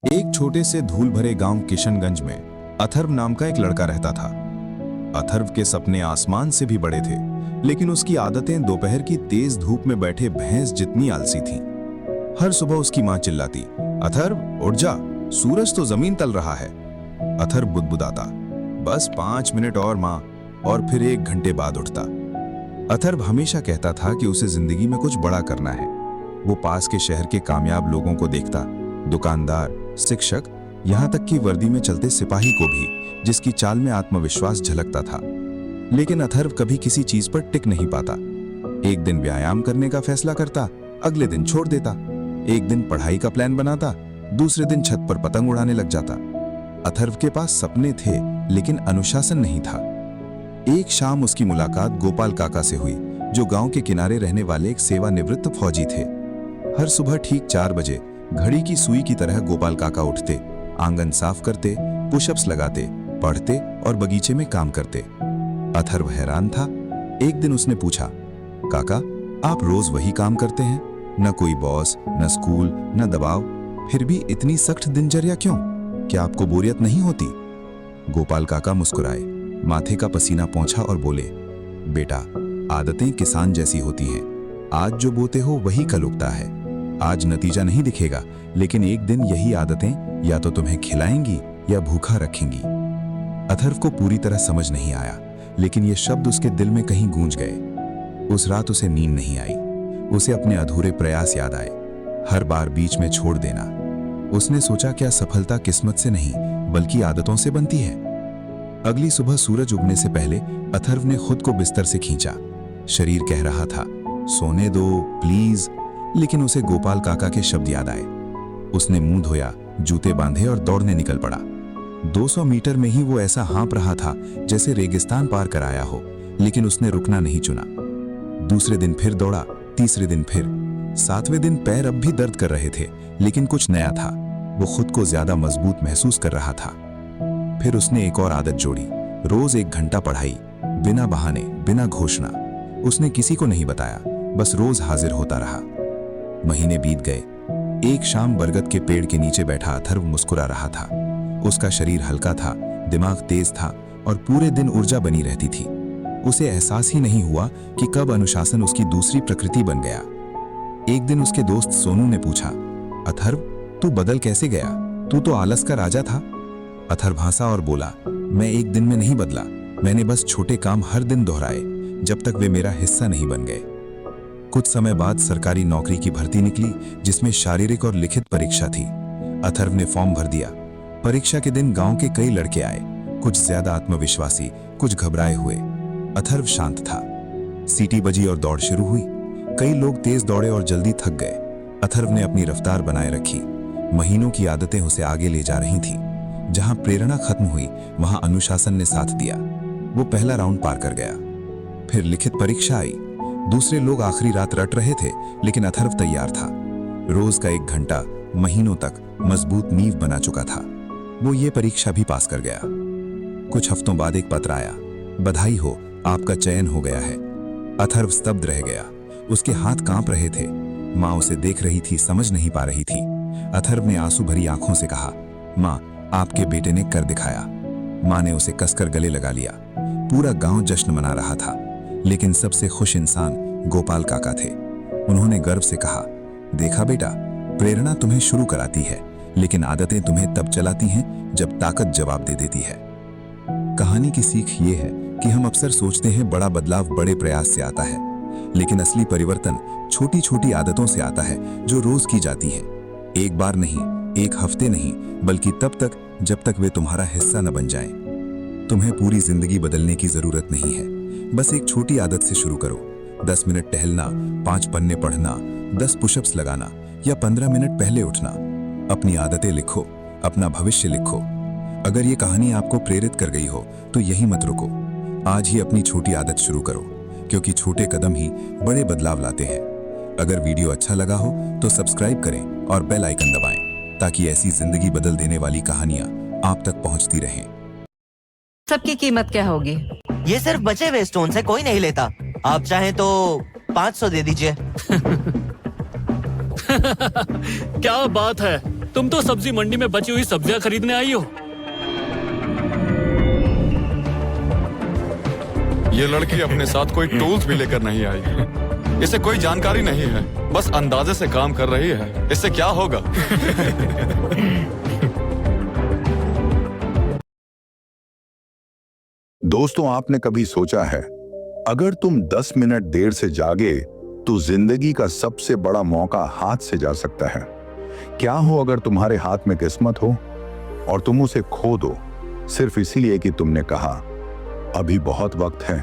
एक छोटे से धूल भरे गांव किशनगंज में अथर्व नाम का एक लड़का रहता था। अथर्व के सपने आसमान से भी बड़े थे, लेकिन उसकी आदतें दोपहर की तेज धूप में बैठे भैंस जितनी आलसी थीं। हर सुबह उसकी मां चिल्लाती, अथर्व उठ जा, सूरज तो जमीन तल रहा है। अथर्व बुदबुदाता, बस 5 मिनट और मां, और फिर 1 घंटे बाद उठता। अथर्व हमेशा कहता था कि उसे जिंदगी में कुछ बड़ा करना है। वो पास के शहर के कामयाब लोगों को देखता, दुकानदार, शिक्षक, यहाँ तक कि वर्दी में चलते सिपाही को भी, जिसकी चाल में आत्मविश्वास झलकता था। लेकिन अथर्व कभी किसी चीज पर टिक नहीं पाता। एक दिन व्यायाम करने का फैसला करता, अगले दिन छोड़ देता। एक दिन पढ़ाई का प्लान बनाता, दूसरे दिन छत पर पतंग उड़ाने लग जाता। अथर्व के पास सपने थे, लेकिन अनुशासन नहीं था। एक शाम उसकी मुलाकात गोपाल काका से हुई, जो गांव के किनारे रहने वाले एक सेवानिवृत्त फौजी थे। हर सुबह ठीक 4 बजे घड़ी की सुई की तरह गोपाल काका उठते, आंगन साफ करते, पुशअप्स लगाते, पढ़ते और बगीचे में काम करते। अथर्व हैरान था। एक दिन उसने पूछा, काका, आप रोज वही काम करते हैं, न कोई बॉस, न स्कूल, न दबाव, फिर भी इतनी सख्त दिनचर्या क्यों? क्या आपको बोरियत नहीं होती? गोपाल काका मुस्कुराए, माथे का पसीना पोंछा और बोले, बेटा, आदतें किसान जैसी होती हैं। आज जो बोते हो वही कल उगता है। आज नतीजा नहीं दिखेगा, लेकिन एक दिन यही आदतें या तो तुम्हें खिलाएंगी या भूखा रखेंगी। अथर्व को पूरी तरह समझ नहीं आया, लेकिन ये शब्द उसके दिल में कहीं गूंज गए। उस रात उसे नींद नहीं आई। उसे अपने अधूरे प्रयास याद आए, हर बार बीच में छोड़ देना। उसने सोचा, क्या सफलता किस्मत से नहीं बल्कि आदतों से बनती है? अगली सुबह सूरज उगने से पहले अथर्व ने खुद को बिस्तर से खींचा। शरीर कह रहा था, सोने दो प्लीज, लेकिन उसे गोपाल काका के शब्द याद आए। उसने मुंह धोया, जूते बांधे और दौड़ने निकल पड़ा। 200 मीटर में ही वो ऐसा हाँप रहा था जैसे रेगिस्तान पार कर आया हो, लेकिन उसने रुकना नहीं चुना। दूसरे दिन फिर दौड़ा, तीसरे दिन फिर, 7वें दिन पैर अब भी दर्द कर रहे थे, लेकिन कुछ नया था। वो खुद को ज्यादा मजबूत महसूस कर रहा था। फिर उसने एक और आदत जोड़ी, रोज 1 घंटा पढ़ाई, बिना बहाने, बिना घोषणा। उसने किसी को नहीं बताया, बस रोज हाजिर होता रहा। महीने बीत गए। एक शाम बरगद के पेड़ के नीचे बैठा अथर्व मुस्कुरा रहा था। उसका शरीर हल्का था, दिमाग तेज था और पूरे दिन ऊर्जा बनी रहती थी। उसे एहसास ही नहीं हुआ कि कब अनुशासन उसकी दूसरी प्रकृति बन गया। एक दिन उसके दोस्त सोनू ने पूछा, अथर्व, तू बदल कैसे गया? तू तो आलस का राजा था। अथर्व हंसा और बोला, मैं एक दिन में नहीं बदला, मैंने बस छोटे काम हर दिन दोहराए, जब तक वे मेरा हिस्सा नहीं बन गए। कुछ समय बाद सरकारी नौकरी की भर्ती निकली, जिसमें शारीरिक और लिखित परीक्षा थी। अथर्व ने फॉर्म भर दिया। परीक्षा के दिन गांव के कई लड़के आए, कुछ ज्यादा आत्मविश्वासी, कुछ घबराए हुए। अथर्व शांत था। सीटी बजी और दौड़ शुरू हुई। कई लोग तेज दौड़े और जल्दी थक गए। अथर्व ने अपनी रफ्तार बनाए रखी। महीनों की आदतें उसे आगे ले जा रही थी। जहां प्रेरणा खत्म हुई, वहां अनुशासन ने साथ दिया। वो पहला राउंड पार कर गया। फिर लिखित परीक्षा आई। दूसरे लोग आखिरी रात रट रहे थे, लेकिन अथर्व तैयार था। रोज का 1 घंटा महीनों तक मजबूत नींव बना चुका था। वो ये परीक्षा भी पास कर गया। कुछ हफ्तों बाद एक पत्र आया, बधाई हो, आपका चयन हो गया है। अथर्व स्तब्ध रह गया। उसके हाथ कांप रहे थे। माँ उसे देख रही थी, समझ नहीं पा रही थी। अथर्व ने आंसू भरी आंखों से कहा, माँ, आपके बेटे ने कर दिखाया। माँ ने उसे कसकर गले लगा लिया। पूरा गांव जश्न मना रहा था, लेकिन सबसे खुश इंसान गोपाल काका थे। उन्होंने गर्व से कहा, देखा बेटा, प्रेरणा तुम्हें शुरू कराती है, लेकिन आदतें तुम्हें तब चलाती हैं जब ताकत जवाब दे देती है। कहानी की सीख ये है कि हम अक्सर सोचते हैं बड़ा बदलाव बड़े प्रयास से आता है, लेकिन असली परिवर्तन छोटी छोटी आदतों से आता है, जो रोज की जाती है। एक बार नहीं, एक हफ्ते नहीं, बल्कि तब तक जब तक वे तुम्हारा हिस्सा न बन जाएं। तुम्हें पूरी जिंदगी बदलने की जरूरत नहीं है, बस एक छोटी आदत से शुरू करो। 10 मिनट टहलना, 5 पन्ने पढ़ना, 10 पुशअप्स लगाना या 15 मिनट पहले उठना। अपनी आदतें लिखो, अपना भविष्य लिखो। अगर ये कहानी आपको प्रेरित कर गई हो, तो यही मत रुको। आज ही अपनी छोटी आदत शुरू करो, क्योंकि छोटे कदम ही बड़े बदलाव लाते हैं। अगर वीडियो अच्छा लगा हो तो सब्सक्राइब करें और बेल आइकन दबाएं, ताकि ऐसी जिंदगी बदल देने वाली कहानियां आप तक पहुंचती रहें। सबकी कीमत क्या होगी? ये सिर्फ बचे हुए स्टोन से कोई नहीं लेता। आप चाहें तो 500 दे दीजिए। क्या बात है, तुम तो सब्जी मंडी में बची हुई सब्जियां खरीदने आई हो। ये लड़की अपने साथ कोई टूल्स भी लेकर नहीं आई। इसे कोई जानकारी नहीं है, बस अंदाजे से काम कर रही है। इससे क्या होगा? दोस्तों, आपने कभी सोचा है अगर तुम 10 मिनट देर से जागे तो जिंदगी का सबसे बड़ा मौका हाथ से जा सकता है। क्या हो अगर तुम्हारे हाथ में किस्मत हो और तुम उसे खो दो सिर्फ इसीलिए कि तुमने कहा अभी बहुत वक्त है।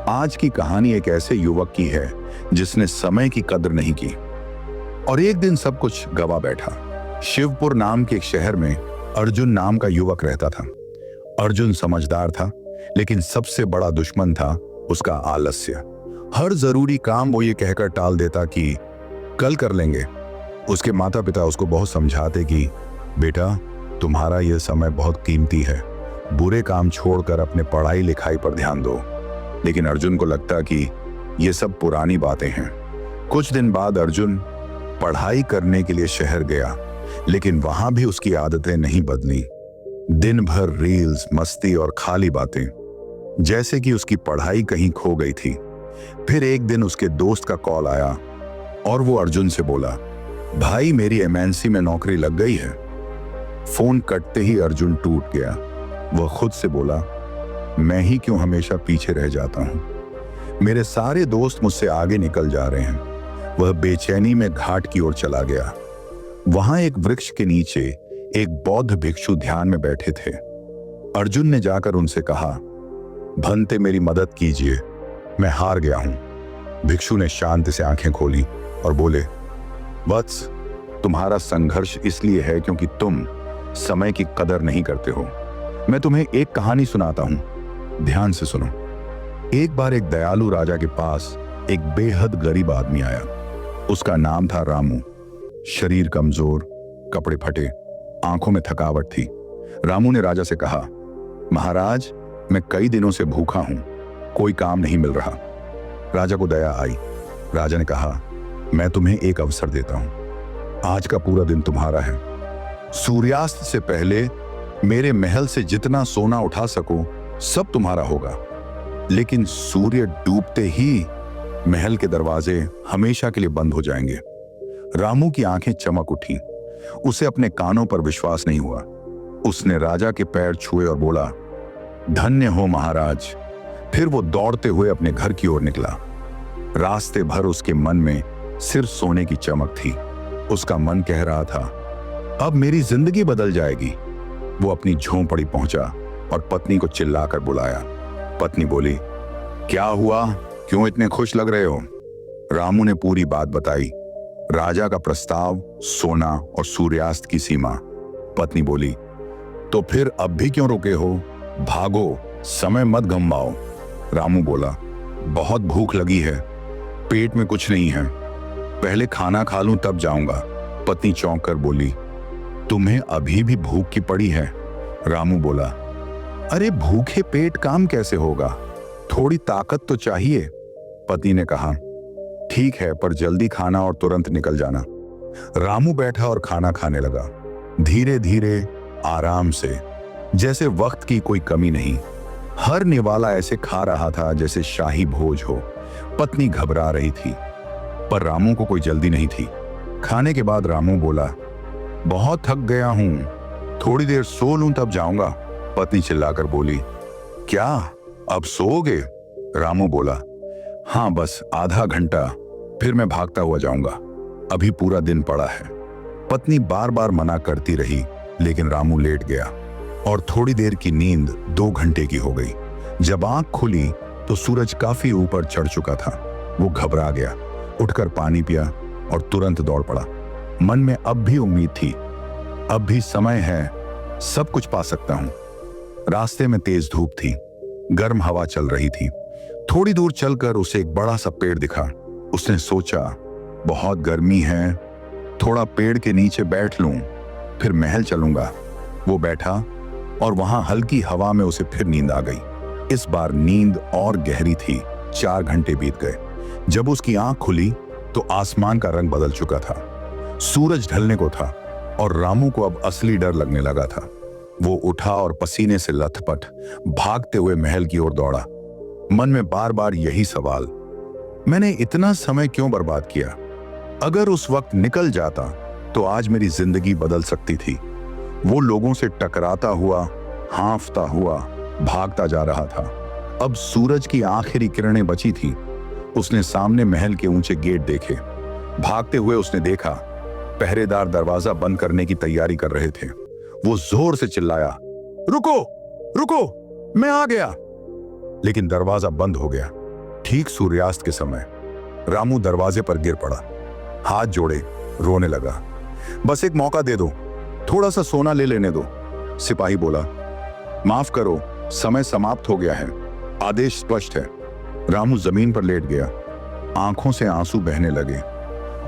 आज की कहानी एक ऐसे युवक की है जिसने समय की कदर नहीं की और एक दिन सब कुछ गवा बैठा। शिवपुर नाम के एक शहर में अर्जुन नाम का युवक रहता था। अर्जुन समझदार था, लेकिन सबसे बड़ा दुश्मन था उसका आलस्य। हर जरूरी काम वो ये कहकर टाल देता कि कल कर लेंगे। उसके माता पिता उसको बहुत समझाते कि बेटा, तुम्हारा यह समय बहुत कीमती है, बुरे काम छोड़कर अपने पढ़ाई लिखाई पर ध्यान दो। लेकिन अर्जुन को लगता कि ये सब पुरानी बातें हैं। कुछ दिन बाद अर्जुन पढ़ाई करने के लिए शहर गया, लेकिन वहां भी उसकी आदतें नहीं बदली। दिन भर रील्स, मस्ती और खाली बातें, जैसे कि उसकी पढ़ाई कहीं खो गई थी। फिर एक दिन उसके दोस्त का कॉल आया और वो अर्जुन से बोला, भाई मेरी एमएनसी में नौकरी लग गई है। फोन कटते ही अर्जुन टूट गया। वह खुद से बोला, मैं ही क्यों हमेशा पीछे रह जाता हूं। मेरे सारे दोस्त मुझसे आगे निकल जा रहे हैं। वह बेचैनी में घाट की ओर चला गया। वहां एक वृक्ष के नीचे एक बौद्ध भिक्षु ध्यान में बैठे थे। अर्जुन ने जाकर उनसे कहा, भंते मेरी मदद कीजिए, मैं हार गया हूं। भिक्षु ने शांति से आंखें खोली और बोले, वत्स, तुम्हारा संघर्ष इसलिए है क्योंकि तुम समय की कदर नहीं करते हो। मैं तुम्हें एक कहानी सुनाता हूं, ध्यान से सुनो। एक बार एक दयालु राजा के पास एक बेहद गरीब आदमी आया। उसका नाम था रामू। शरीर कमजोर, कपड़े फटे, आंखों में थकावट थी। रामू ने राजा से कहा, महाराज, मैं कई दिनों से भूखा हूं, कोई काम नहीं मिल रहा। राजा को दया आई। राजा ने कहा, मैं तुम्हें एक अवसर देता हूं। आज का पूरा दिन तुम्हारा है। सूर्यास्त से पहले मेरे महल से जितना सोना उठा सको सब तुम्हारा होगा, लेकिन सूर्य डूबते ही महल के दरवाजे हमेशा के लिए बंद हो जाएंगे। रामू की आंखें चमक उठी। उसे अपने कानों पर विश्वास नहीं हुआ। उसने राजा के पैर छुए और बोला, धन्य हो महाराज। फिर वो दौड़ते हुए अपने घर की ओर निकला। रास्ते भर उसके मन में सिर्फ सोने की चमक थी। उसका मन कह रहा था, अब मेरी जिंदगी बदल जाएगी। वो अपनी झोंपड़ी पहुंचा और पत्नी को चिल्लाकर बुलाया। पत्नी बोली, क्या हुआ, क्यों इतने खुश लग रहे हो? रामू ने पूरी बात बताई, राजा का प्रस्ताव, सोना और सूर्यास्त की सीमा। पत्नी बोली, तो फिर अब भी क्यों रुके हो? भागो, समय मत गंवाओ। रामू बोला, बहुत भूख लगी है, पेट में कुछ नहीं है, पहले खाना खा लूं तब जाऊंगा। पत्नी चौंक कर बोली, तुम्हें अभी भी भूख की पड़ी है? रामू बोला, अरे भूखे पेट काम कैसे होगा, थोड़ी ताकत तो चाहिए। पत्नी ने कहा, ठीक है, पर जल्दी खाना और तुरंत निकल जाना। रामू बैठा और खाना खाने लगा, धीरे धीरे, आराम से, जैसे वक्त की कोई कमी नहीं। हर निवाला ऐसे खा रहा था जैसे शाही भोज हो। पत्नी घबरा रही थी, पर रामू को कोई जल्दी नहीं थी। खाने के बाद रामू बोला, बहुत थक गया हूं, थोड़ी देर सो लूं तब जाऊंगा। पत्नी चिल्लाकर बोली, क्या अब सोओगे? रामू बोला, हाँ, बस आधा घंटा, फिर मैं भागता हुआ जाऊंगा, अभी पूरा दिन पड़ा है। पत्नी बार बार मना करती रही, लेकिन रामू लेट गया और थोड़ी देर की नींद 2 घंटे की हो गई। जब आंख खुली तो सूरज काफी ऊपर चढ़ चुका था। वो घबरा गया, उठकर पानी पिया और तुरंत दौड़ पड़ा। मन में अब भी उम्मीद थी, अब भी समय है, सब कुछ पा सकता हूं। रास्ते में तेज धूप थी, गर्म हवा चल रही थी। थोड़ी दूर चलकर उसे एक बड़ा सा पेड़ दिखा। उसने सोचा, बहुत गर्मी है, थोड़ा पेड़ के नीचे बैठ लूं, फिर महल चलूंगा। वो बैठा और वहां हल्की हवा में उसे फिर नींद आ गई। इस बार नींद और गहरी थी। 4 घंटे बीत गए। जब उसकी आंख खुली तो आसमान का रंग बदल चुका था। सूरज ढलने को था और रामू को अब असली डर लगने लगा था। वो उठा और पसीने से लथपथ भागते हुए महल की ओर दौड़ा। मन में बार बार यही सवाल, मैंने इतना समय क्यों बर्बाद किया? अगर उस वक्त निकल जाता तो आज मेरी जिंदगी बदल सकती थी। वो लोगों से टकराता हुआ, हांफता हुआ भागता जा रहा था। अब सूरज की आखिरी किरणें बची थी। उसने सामने महल के ऊंचे गेट देखे। भागते हुए उसने देखा पहरेदार दरवाजा बंद करने की तैयारी कर रहे थे। वो जोर से चिल्लाया, रुको रुको, मैं आ गया। लेकिन दरवाजा बंद हो गया। ठीक सूर्यास्त के समय रामू दरवाजे पर गिर पड़ा, हाथ जोड़े रोने लगा। बस एक मौका दे दो, थोड़ा सा सोना ले लेने दो। सिपाही बोला, माफ करो, समय समाप्त हो गया है, आदेश स्पष्ट है। रामू जमीन पर लेट गया, आंखों से आंसू बहने लगे।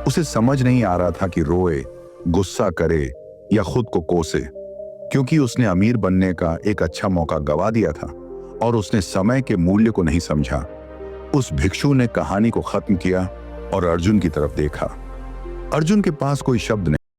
उसे समझ नहीं आ रहा था कि रोए, गुस्सा करे या खुद को कोसे, क्योंकि उसने अमीर बनने का एक अच्छा मौका गवा दिया था और उसने समय के मूल्य को नहीं समझा। उस भिक्षु ने कहानी को खत्म किया और अर्जुन की तरफ देखा। अर्जुन के पास कोई शब्द नहीं।